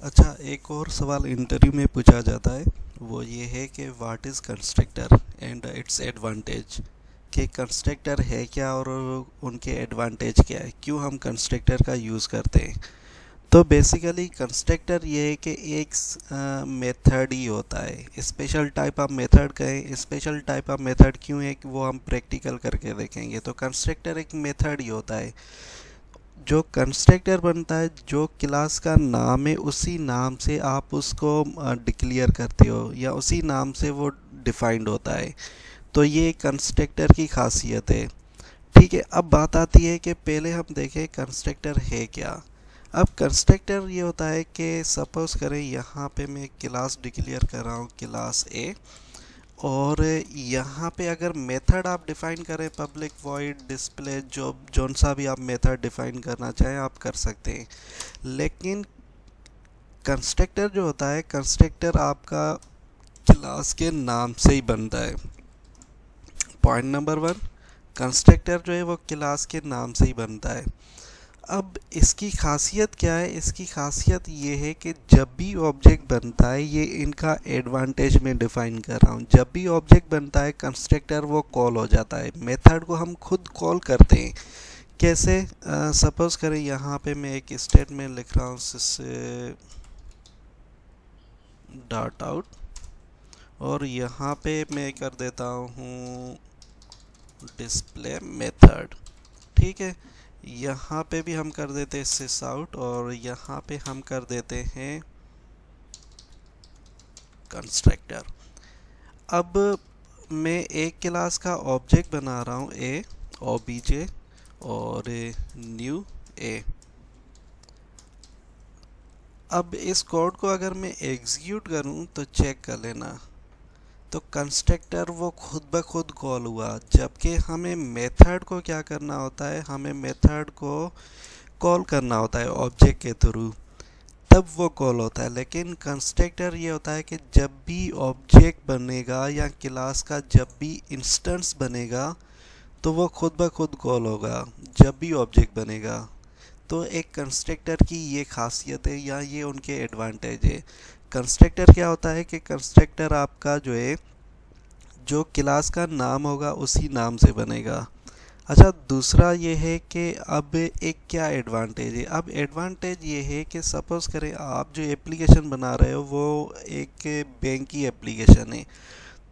अच्छा, एक और सवाल इंटरव्यू में पूछा जाता है। वो ये है कि what is constructor and it's advantage. कि कंस्ट्रक्टर है क्या और उनके एडवांटेज क्या है, क्यों हम कंस्ट्रक्टर का यूज़ करते हैं। तो बेसिकली कंस्ट्रक्टर ये है कि एक मेथड ही होता है, स्पेशल टाइप ऑफ मेथड कहें। स्पेशल टाइप ऑफ मेथड क्यों है कि वो हम प्रैक्टिकल करके देखेंगे। तो कंस्ट्रक्टर एक मेथड ही होता है। जो कंस्ट्रक्टर बनता है, जो क्लास का नाम है उसी नाम से आप उसको डिक्लेयर करते हो या उसी नाम से वो डिफाइंड होता है। तो ये कंस्ट्रक्टर की खासियत है। ठीक है, अब बात आती है कि पहले हम देखें कंस्ट्रक्टर है क्या। अब कंस्ट्रक्टर ये होता है कि सपोज करें यहाँ पे मैं क्लास डिक्लेयर कर रहा हूँ, क्लास ए। और यहाँ पे अगर मेथड आप डिफ़ाइन करें, पब्लिक वॉइड डिस्प्ले, जो जौन सा भी आप मेथड डिफ़ाइन करना चाहें आप कर सकते हैं। लेकिन कंस्ट्रक्टर जो होता है, कंस्ट्रक्टर आपका क्लास के नाम से ही बनता है। पॉइंट नंबर वन, कंस्ट्रक्टर जो है वो क्लास के नाम से ही बनता है। अब इसकी खासियत क्या है। इसकी खासियत ये है कि जब भी ऑब्जेक्ट बनता है, ये इनका एडवांटेज में डिफाइन कर रहा हूँ, जब भी ऑब्जेक्ट बनता है कंस्ट्रक्टर वो कॉल हो जाता है। मेथड को हम खुद कॉल करते हैं। कैसे, सपोज करें यहाँ पे मैं एक स्टेटमेंट लिख रहा हूँ, डॉट आउट। और यहाँ पे मैं कर देता हूँ डिस्प्ले मेथड। ठीक है, यहाँ पे भी हम कर देते हैं सिस आउट और यहाँ पे हम कर देते हैं कंस्ट्रक्टर। अब मैं एक क्लास का ऑब्जेक्ट बना रहा हूँ ए, ओबीजे और न्यू ए। अब इस कोड को अगर मैं एग्जीक्यूट करूँ तो चेक कर लेना, तो कंस्ट्रक्टर वो खुद ब खुद कॉल हुआ। जबकि हमें मेथड को क्या करना होता है, हमें मेथड को कॉल करना होता है ऑब्जेक्ट के थ्रू, तब वो कॉल होता है। लेकिन कंस्ट्रक्टर ये होता है कि जब भी ऑब्जेक्ट बनेगा या क्लास का जब भी इंस्टेंस बनेगा तो वो खुद ब खुद कॉल होगा जब भी ऑब्जेक्ट बनेगा। तो एक कंस्ट्रक्टर की ये खासियत है या ये उनके एडवांटेज है। कंस्ट्रक्टर क्या होता है कि कंस्ट्रक्टर आपका जो है, जो क्लास का नाम होगा उसी नाम से बनेगा। अच्छा, दूसरा ये है कि अब एक क्या एडवांटेज है। अब एडवांटेज ये है कि सपोज़ करें आप जो एप्लीकेशन बना रहे हो वो एक बैंक की एप्लीकेशन है।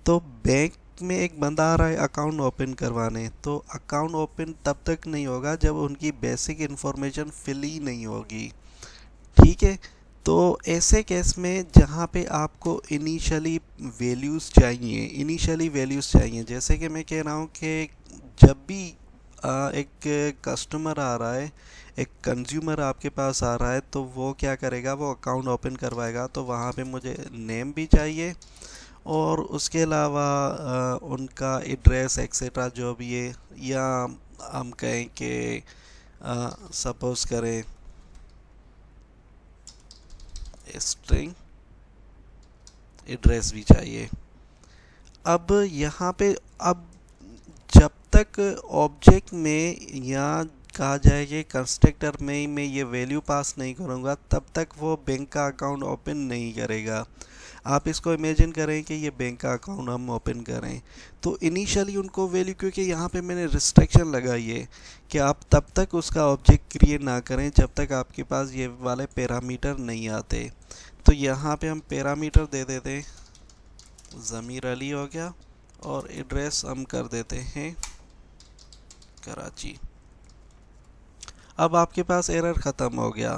तो बैंक में एक बंदा आ रहा है अकाउंट ओपन करवाने, तो अकाउंट ओपन तब तक नहीं होगा जब उनकी बेसिक इन्फॉर्मेशन फिल ही नहीं होगी। ठीक है, तो ऐसे केस में जहाँ पे आपको इनिशियली वैल्यूज़ चाहिए, जैसे कि मैं कह रहा हूँ कि जब भी एक कस्टमर आ रहा है, एक कंज्यूमर आपके पास आ रहा है, तो वो क्या करेगा, वो अकाउंट ओपन करवाएगा। तो वहाँ पे मुझे नेम भी चाहिए और उसके अलावा उनका एड्रेस एक्सेट्रा जो भी है, या हम कहें कि सपोज़ करें स्ट्रिंग एड्रेस भी चाहिए। अब यहाँ पे, अब जब तक ऑब्जेक्ट में या कहा जाए कि कंस्ट्रक्टर में ही मैं ये वैल्यू पास नहीं करूँगा तब तक वो बैंक का अकाउंट ओपन नहीं करेगा। आप इसको इमेजिन करें कि ये बैंक का अकाउंट हम ओपन करें, तो इनिशियली उनको वैल्यू, क्योंकि यहाँ पे मैंने रिस्ट्रिक्शन लगाई है कि आप तब तक उसका ऑब्जेक्ट क्रिएट ना करें जब तक आपके पास ये वाले पैरामीटर नहीं आते। तो यहाँ पे हम पैरामीटर दे देते हैं, ज़मीर अली हो गया, और एड्रेस हम कर देते हैं कराची। अब आपके पास एरर ख़त्म हो गया।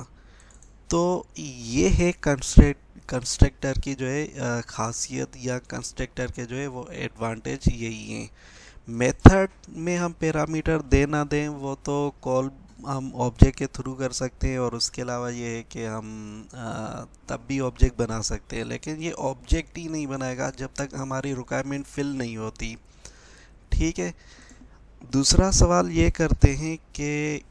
तो ये है कंस्ट्रक्टर की जो है खासियत, या कंस्ट्रक्टर के जो है वो एडवांटेज यही है। मेथड में हम पैरामीटर दे ना दें वो तो कॉल हम ऑब्जेक्ट के थ्रू कर सकते हैं, और उसके अलावा ये है कि हम तब भी ऑब्जेक्ट बना सकते हैं। लेकिन ये ऑब्जेक्ट ही नहीं बनाएगा जब तक हमारी रिक्वायरमेंट फिल नहीं होती। ठीक है, दूसरा सवाल ये करते हैं कि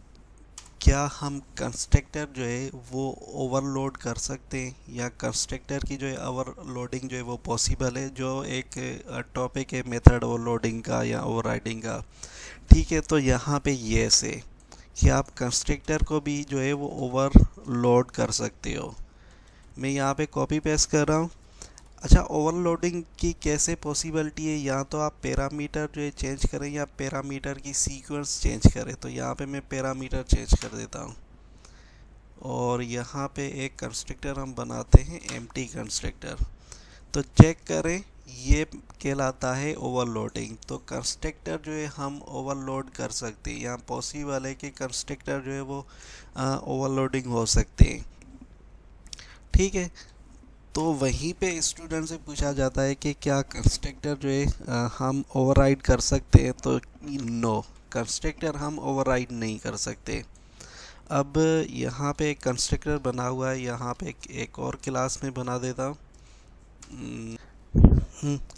क्या हम कंस्ट्रक्टर जो है वो ओवरलोड कर सकते हैं, या कंस्ट्रक्टर की जो है ओवरलोडिंग जो है वो पॉसिबल है। जो एक टॉपिक है मेथड ओवरलोडिंग का या ओवरराइडिंग का। ठीक है, तो यहाँ पे येस है कि आप कंस्ट्रक्टर को भी जो है वो ओवरलोड कर सकते हो। मैं यहाँ पे कॉपी पेस्ट कर रहा हूँ। अच्छा, ओवरलोडिंग की कैसे पॉसिबिलिटी है, या तो आप पैरामीटर जो है चेंज करें या पैरामीटर की सीक्वेंस चेंज करें। तो यहाँ पे मैं पैरामीटर चेंज कर देता हूँ और यहाँ पे एक कंस्ट्रक्टर हम बनाते हैं एम्प्टी कंस्ट्रक्टर। तो चेक करें, ये कहलाता है ओवरलोडिंग। तो कंस्ट्रक्टर जो है हम ओवरलोड कर सकते हैं, यहाँ पॉसिबल है कि कंस्ट्रक्टर जो है वो ओवरलोडिंग हो सकते हैं। ठीक है, तो वहीं पे स्टूडेंट से पूछा जाता है कि क्या कंस्ट्रक्टर जो है हम ओवरराइड कर सकते हैं। तो नो, कंस्ट्रक्टर हम ओवरराइड नहीं कर सकते। अब यहाँ पे एक कंस्ट्रक्टर बना हुआ है, यहाँ पे एक और क्लास में बना देता हूँ।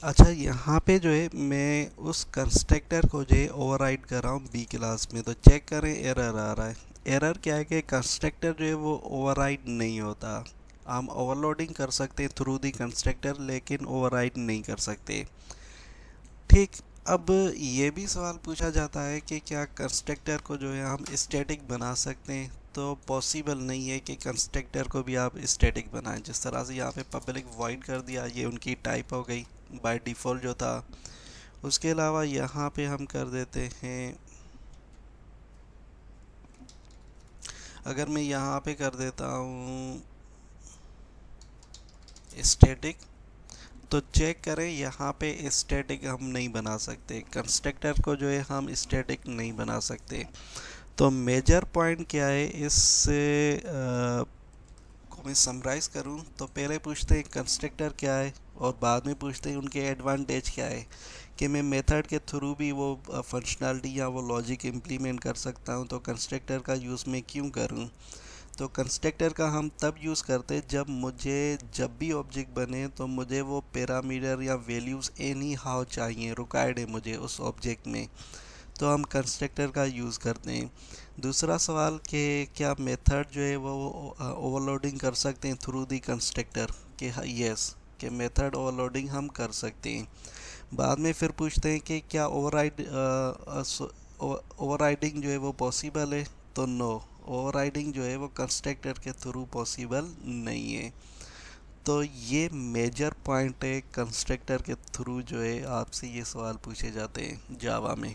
अच्छा, यहाँ पे जो है मैं उस कंस्ट्रक्टर को जो है ओवरराइड कर रहा हूँ बी क्लास में। तो चेक करें, एरर आ रहा है। एरर क्या है कि कंस्ट्रक्टर जो है वो ओवरराइड नहीं होता। हम ओवरलोडिंग कर सकते हैं थ्रू दी कंस्ट्रक्टर, लेकिन ओवरराइड नहीं कर सकते। ठीक, अब ये भी सवाल पूछा जाता है कि क्या कंस्ट्रक्टर को जो है हम स्टैटिक बना सकते हैं। तो पॉसिबल नहीं है कि कंस्ट्रक्टर को भी आप स्टैटिक बनाएं। जिस तरह से यहाँ पे पब्लिक वॉइड कर दिया, ये उनकी टाइप हो गई बाय डिफ़ॉल्ट जो था। उसके अलावा यहाँ पे हम कर देते हैं, अगर मैं यहाँ पे कर देता हूँ स्टैटिक, तो चेक करें यहाँ पे स्टैटिक हम नहीं बना सकते। कंस्ट्रक्टर को जो है हम स्टैटिक नहीं बना सकते। तो मेजर पॉइंट क्या है इस को मैं समराइज़ करूँ तो पहले पूछते हैं कंस्ट्रक्टर क्या है और बाद में पूछते हैं उनके एडवांटेज क्या है, कि मैं मेथड के थ्रू भी वो फंक्शनलिटी या वो लॉजिक इम्प्लीमेंट कर सकता हूँ। तो कंस्ट्रक्टर का यूज़ मैं क्यों करूँ। तो कंस्ट्रक्टर का हम तब यूज़ करते हैं जब भी ऑब्जेक्ट बने तो मुझे वो पैरामीटर या वैल्यूज़ एनी हाउ चाहिए, रिक्वायर्ड है मुझे उस ऑब्जेक्ट में। तो हम कंस्ट्रक्टर का यूज़ करते हैं। दूसरा सवाल कि क्या मेथड जो है वो ओवरलोडिंग कर सकते हैं थ्रू दी कंस्ट्रक्टर, कि यस, कि मेथड ओवरलोडिंग हम कर सकते हैं। बाद में फिर पूछते हैं कि क्या ओवरराइडिंग जो है वो पॉसिबल है। तो नो, ओवरराइडिंग जो है वो कंस्ट्रक्टर के थ्रू पॉसिबल नहीं है। तो ये मेजर पॉइंट है कंस्ट्रक्टर के थ्रू जो है आपसे ये सवाल पूछे जाते हैं जावा में।